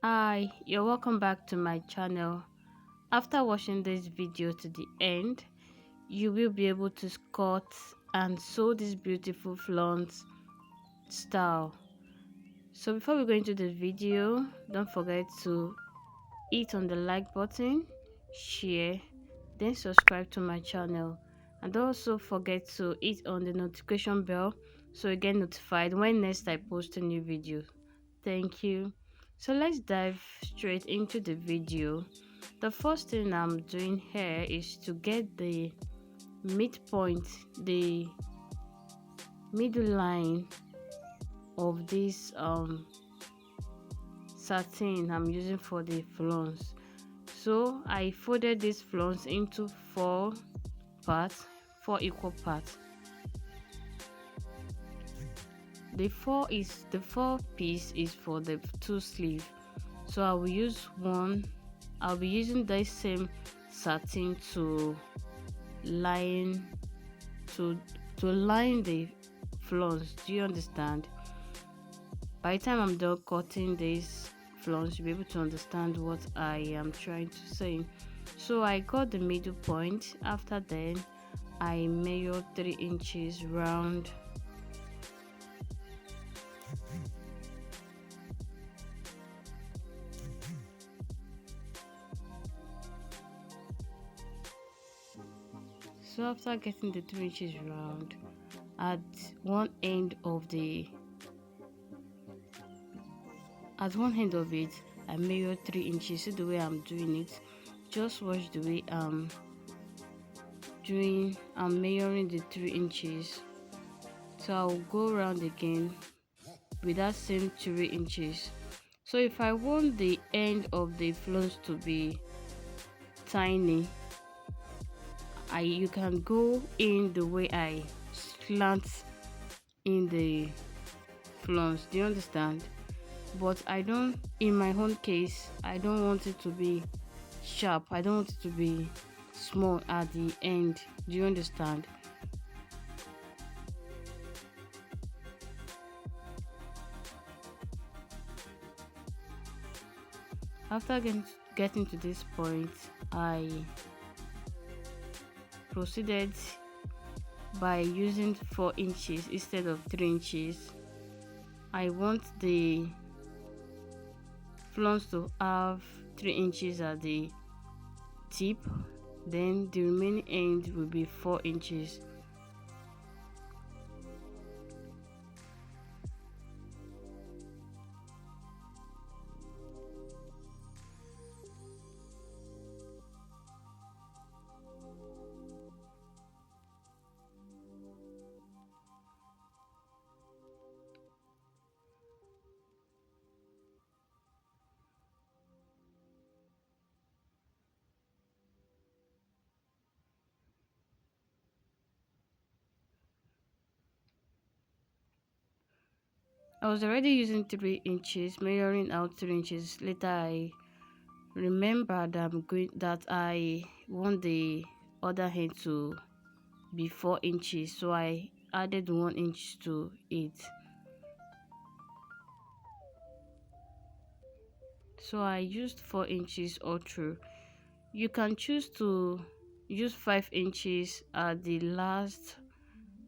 Hi, you're welcome back to my channel. After watching this video to the end, you will be able to cut and sew this beautiful flounce style. So before we go into the video, don't forget to hit on the like button, share, then subscribe to my channel. And don't also forget to hit on the notification bell so you get notified when next I post a new video. Thank you. So let's dive straight into the video. The first thing I'm doing here is to get the midpoint, the middle line of this satin I'm using for the flounce. So I folded this flounce into parts, four equal parts. The four piece is for the two sleeve. So I will use one. I'll be using the same satin to line to line the flounce. Do you understand? By the time I'm done cutting this flounce, you'll be able to understand what I am trying to say. So I got the middle point. After then, I measured 3 inches round. So after getting the 3 inches round, at one end of the at one end of it, I measured 3 inches. See the way I'm doing it. Just watch the way I'm measuring the 3 inches. So I'll go around again with that same 3 inches. So if I want the end of the flounce to be tiny, you can go in the way I slant in the flounce. Do you understand? But I don't, in my own case, I don't want it to be sharp. I don't want it to be small at the end. Do you understand? After getting to this point, I proceeded by using 4 inches instead of 3 inches. I want the flounce to have 3 inches at the tip, then the remaining end will be 4 inches. I was already using 3 inches, measuring out 3 inches. Later I remembered that I want the other hand to be 4 inches, so I added 1 inch to it. So I used 4 inches all through. You can choose to use 5 inches at the last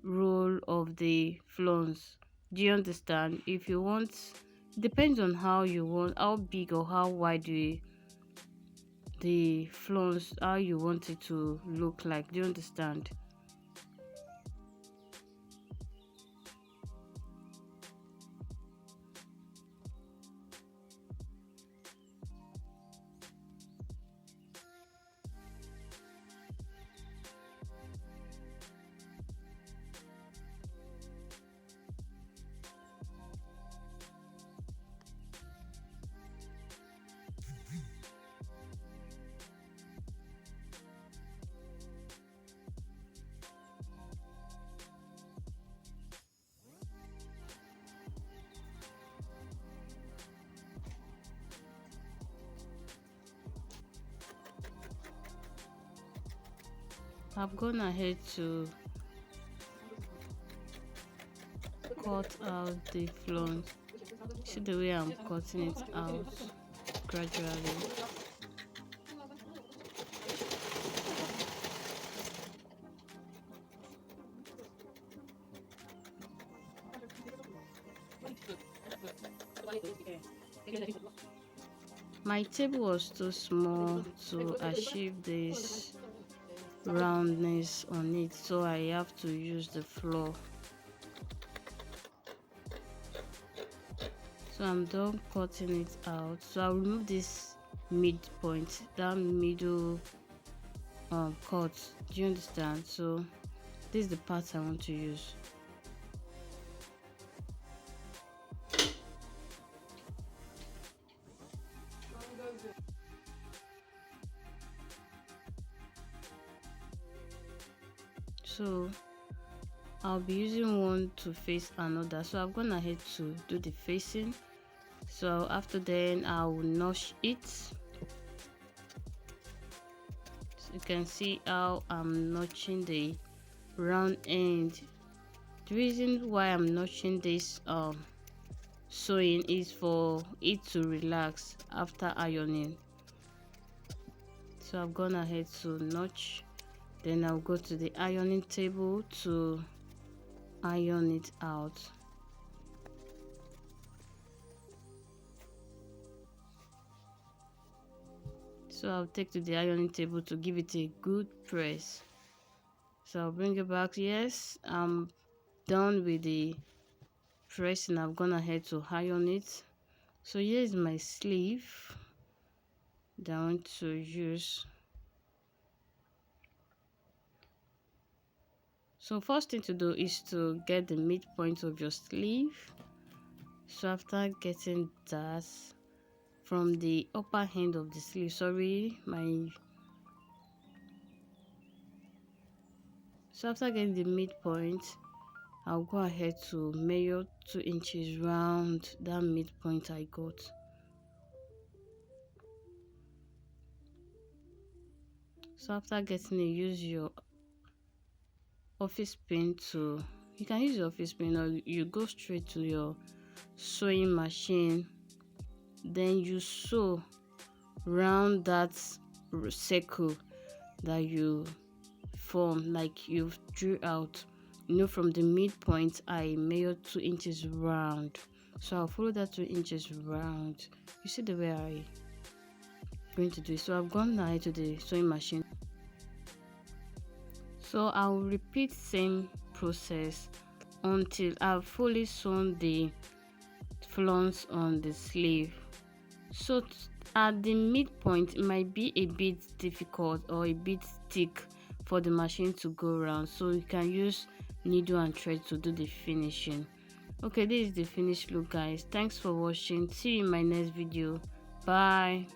roll of the flounce. Do you understand? If you want, depends on how you want, how big or how wide the flounce, how you want it to look like. Do you understand? I've gone ahead to cut out the flounce. See the way I'm cutting it out. gradually. My table was too small to achieve this roundness on it, so I have to use the floor. So I'm done cutting it out. So I'll remove this midpoint, that middle cut. Do you understand? So this is the part I want to use. So I'll be using one to face another, so I've gone ahead to do the facing. So after then I will notch it. So you can see how I'm notching the round end. The reason why I'm notching this sewing is for it to relax after ironing. So I've gone ahead to notch, then I'll go to the ironing table to iron it out. So I'll take to the ironing table to give it a good press. So I'll bring it back. Yes, I'm done with the pressing. I've gone ahead to iron it. So here is my sleeve that I want to use. So first thing to do is to get the midpoint of your sleeve. So after getting that from the upper end of the sleeve, so after getting the midpoint, I'll go ahead to measure 2 inches round that midpoint I got. So after getting it, use your office pin to, you can use your office pin or you go straight to your sewing machine, then you sew round that circle that you form, like you've drew out. You know, from the midpoint I measured 2 inches round, so I'll follow that 2 inches round. You see the way I'm going to do it. So I've gone now to the sewing machine. So I'll repeat same process until I've fully sewn the flounce on the sleeve. So at the midpoint it might be a bit difficult or a bit thick for the machine to go around, so you can use needle and thread to do the finishing. Okay, this is the finished look, guys. Thanks for watching. See you in my next video. Bye.